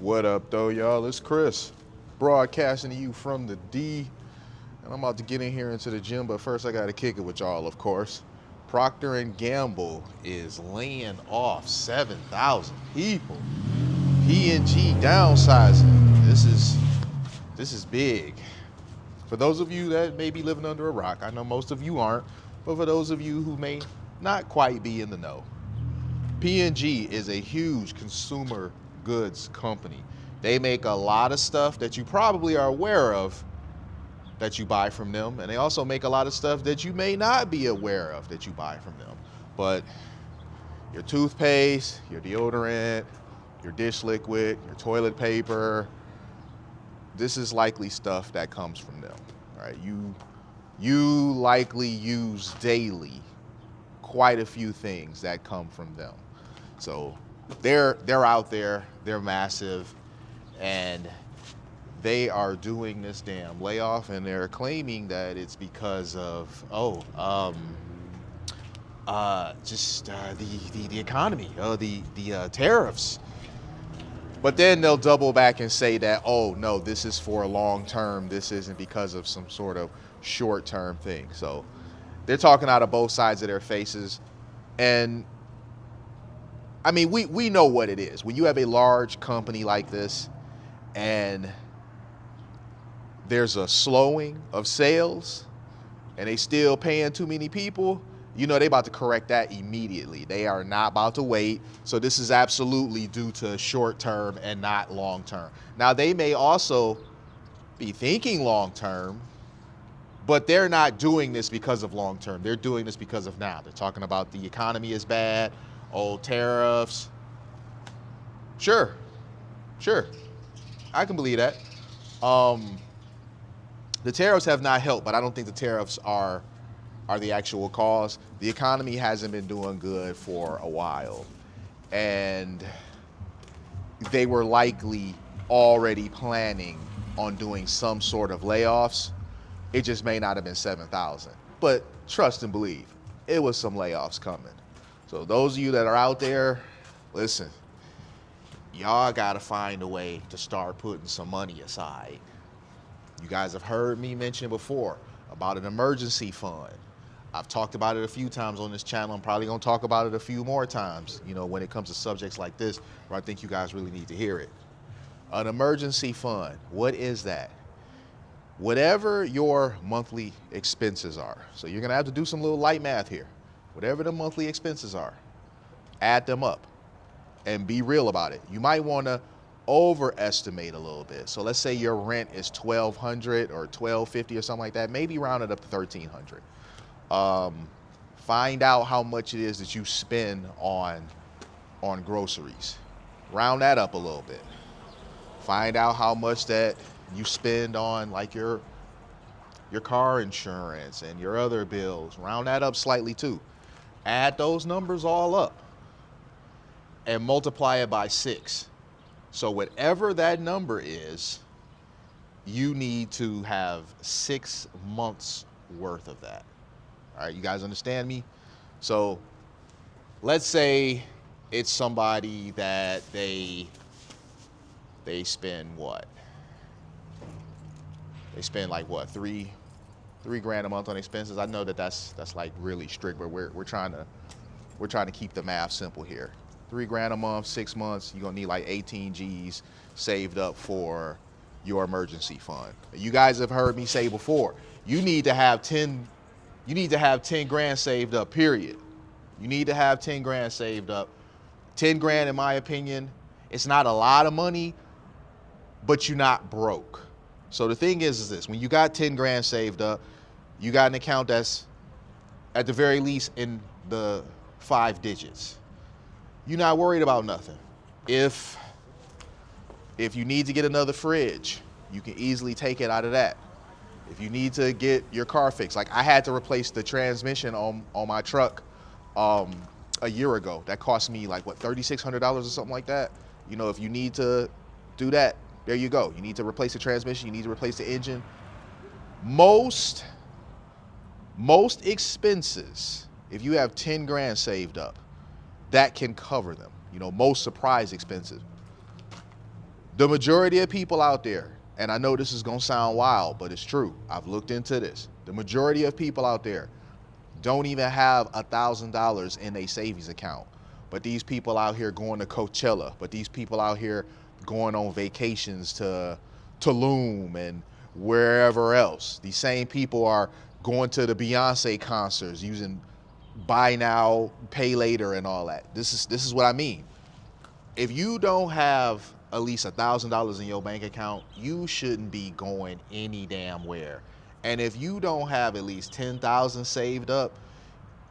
What up, though, y'all? It's Chris, broadcasting to you from the D, and I'm about to get in here into the gym, but first I got to kick it with y'all, of course. Proctor and Gamble is laying off 7,000 people. P&G downsizing. This is big. For those of you that may be living under a rock, I know most of you aren't, but for those of you who may not quite be in the know, P&G is a huge consumer goods company. They make a lot of stuff that you probably are aware of that you buy from them, and they also make a lot of stuff that you may not be aware of that you buy from them. But your toothpaste, your deodorant, your dish liquid, your toilet paper, this is likely stuff that comes from them. All right, you likely use daily quite a few things that come from them. So they're out there, they're massive, and they are doing this damn layoff, and they're claiming that it's because of the economy, the tariffs. But then they'll double back and say that, oh no, this is for a long term. This isn't because of some sort of short term thing. So they're talking out of both sides of their faces. And I mean, we know what it is. When you have a large company like this and there's a slowing of sales and they still paying too many people, you know they about to correct that immediately. They are not about to wait. So this is absolutely due to short term and not long term. Now they may also be thinking long term, but they're not doing this because of long term. They're doing this because of now. They're talking about the economy is bad, old tariffs. Sure, I can believe that. The tariffs have not helped, but I don't think the tariffs are the actual cause. The economy hasn't been doing good for a while, and they were likely already planning on doing some sort of layoffs. It just may not have been 7,000, but trust and believe, it was some layoffs coming. So those of you that are out there, listen, y'all gotta find a way to start putting some money aside. You guys have heard me mention before about an emergency fund. I've talked about it a few times on this channel. I'm probably gonna talk about it a few more times, you know, when it comes to subjects like this, where I think you guys really need to hear it. An emergency fund, what is that? Whatever your monthly expenses are. So you're gonna have to do some little light math here. Whatever the monthly expenses are, add them up and be real about it. You might wanna overestimate a little bit. So let's say your rent is $1,200 or $1,250 or something like that, maybe round it up to $1,300. Find out how much it is that you spend on groceries. Round that up a little bit. Find out how much that you spend on like your car insurance and your other bills. Round that up slightly too. Add those numbers all up and multiply it by 6. So whatever that number is, you need to have 6 months worth of that. All right, you guys understand me? So let's say it's somebody that they spend what? They spend like what, three grand a month on expenses. I know that's like really strict, but we're trying to keep the math simple here. 3 grand a month, 6 months, you're gonna need like 18 G's saved up for your emergency fund. You guys have heard me say before, you need to have 10 grand saved up, period. You need to have 10 grand saved up. 10 grand, in my opinion, it's not a lot of money, but you're not broke. So the thing is this, when you got 10 grand saved up, you got an account that's at the very least in the 5 digits. You're not worried about nothing. If you need to get another fridge, you can easily take it out of that. If you need to get your car fixed, like I had to replace the transmission on my truck a year ago. That cost me like what, $3,600 or something like that. You know, if you need to do that, there you go. You need to replace the transmission, you need to replace the engine. Most expenses, if you have 10 grand saved up, that can cover them. You know, most surprise expenses. The majority of people out there, and I know this is gonna sound wild, but it's true. I've looked into this. The majority of people out there don't even have $1,000 in a savings account. But these people out here going to Coachella, but these people out here going on vacations to Tulum and wherever else. These same people are going to the Beyonce concerts using buy now, pay later and all that. This is what I mean. If you don't have at least $1,000 in your bank account, you shouldn't be going any damn where. And if you don't have at least 10,000 saved up,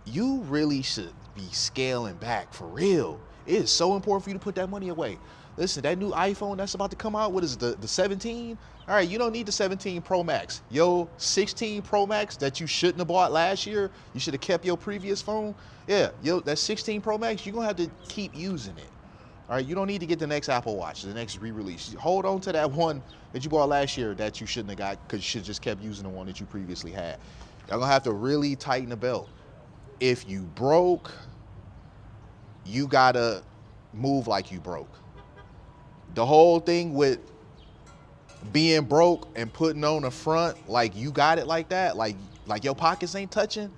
you really should be scaling back for real. It is so important for you to put that money away. Listen, that new iPhone that's about to come out, what is it, the 17? All right, you don't need the 17 Pro Max. Yo, 16 Pro Max that you shouldn't have bought last year, you should have kept your previous phone. Yeah, yo, that 16 Pro Max, you're gonna have to keep using it. All right, you don't need to get the next Apple Watch, the next re-release. Hold on to that one that you bought last year that you shouldn't have got because you should have just kept using the one that you previously had. Y'all gonna have to really tighten the belt. If you broke, you gotta move like you broke. The whole thing with being broke and putting on the front like you got it like that, like your pockets ain't touching,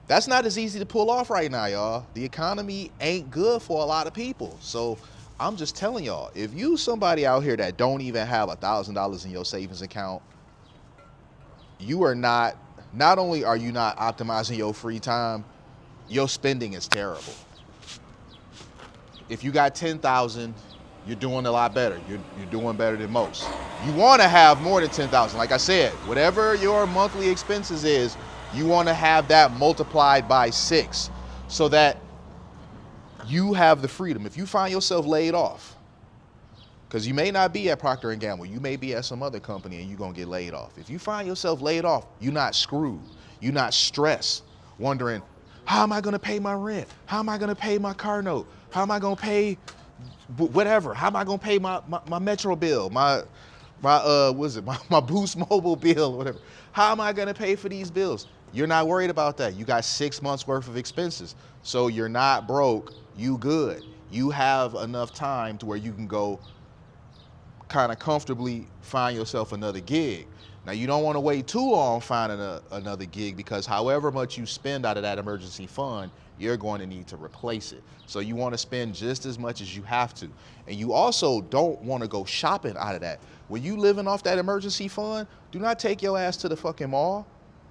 that's not as easy to pull off right now, y'all. The economy ain't good for a lot of people. So I'm just telling y'all, if you somebody out here that don't even have $1,000 in your savings account, you are not only are you not optimizing your free time, your spending is terrible. If you got 10,000, you're doing a lot better. You're doing better than most. You want to have more than 10,000. Like I said, whatever your monthly expenses is, you want to have that multiplied by 6 so that you have the freedom. If you find yourself laid off, because you may not be at Proctor and Gamble, you may be at some other company and you're going to get laid off. If you find yourself laid off, you're not screwed. You're not stressed, wondering, how am I going to pay my rent? How am I going to pay my car note? How am I going to pay whatever? How am I going to pay my Metro bill, my Boost Mobile bill, whatever? How am I going to pay for these bills? You're not worried about that. You got 6 months worth of expenses. So you're not broke. You good. You have enough time to where you can go kind of comfortably find yourself another gig. Now, you don't want to wait too long finding another gig because however much you spend out of that emergency fund, you're going to need to replace it. So you want to spend just as much as you have to. And you also don't want to go shopping out of that. When you living off that emergency fund, do not take your ass to the fucking mall.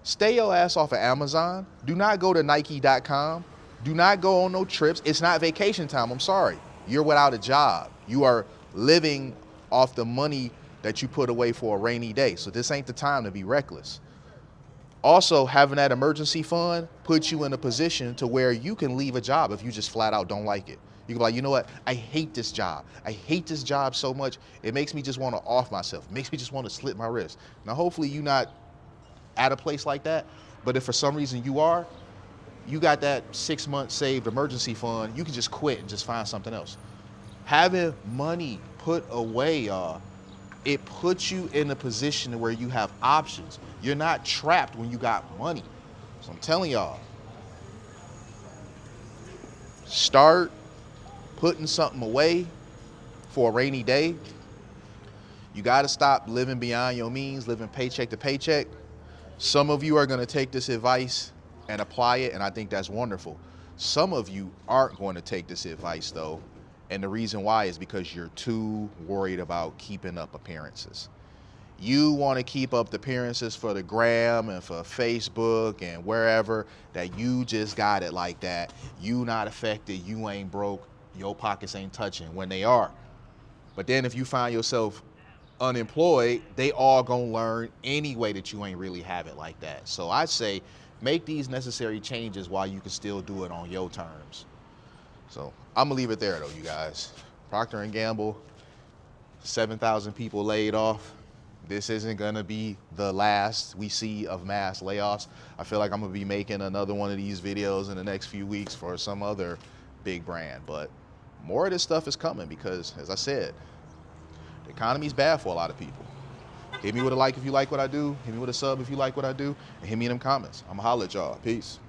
Stay your ass off of Amazon. Do not go to Nike.com. Do not go on no trips. It's not vacation time. I'm sorry. You're without a job. You are living off the money that you put away for a rainy day. So this ain't the time to be reckless. Also, having that emergency fund puts you in a position to where you can leave a job if you just flat out don't like it. You can be like, you know what? I hate this job. I hate this job so much. It makes me just want to off myself. It makes me just want to slit my wrist. Now, hopefully you're not at a place like that. But if for some reason you are, you got that 6 months saved emergency fund, you can just quit and just find something else. Having money put away, y'all, it puts you in a position where you have options. You're not trapped when you got money. So I'm telling y'all, start putting something away for a rainy day. You got to stop living beyond your means, living paycheck to paycheck. Some of you are going to take this advice and apply it, and I think that's wonderful. Some of you aren't going to take this advice, though, and the reason why is because you're too worried about keeping up appearances. You want to keep up the appearances for the gram and for Facebook and wherever that you just got it like that. You not affected, you ain't broke, your pockets ain't touching when they are. But then if you find yourself unemployed, they all gonna learn anyway that you ain't really have it like that. So I say make these necessary changes while you can still do it on your terms. So I'm gonna leave it there though, you guys. Procter and Gamble, 7,000 people laid off. This isn't gonna be the last we see of mass layoffs. I feel like I'm gonna be making another one of these videos in the next few weeks for some other big brand, but more of this stuff is coming because, as I said, the economy's bad for a lot of people. Hit me with a like if you like what I do. Hit me with a sub if you like what I do. And hit me in them comments. I'm going to holler at y'all. Peace.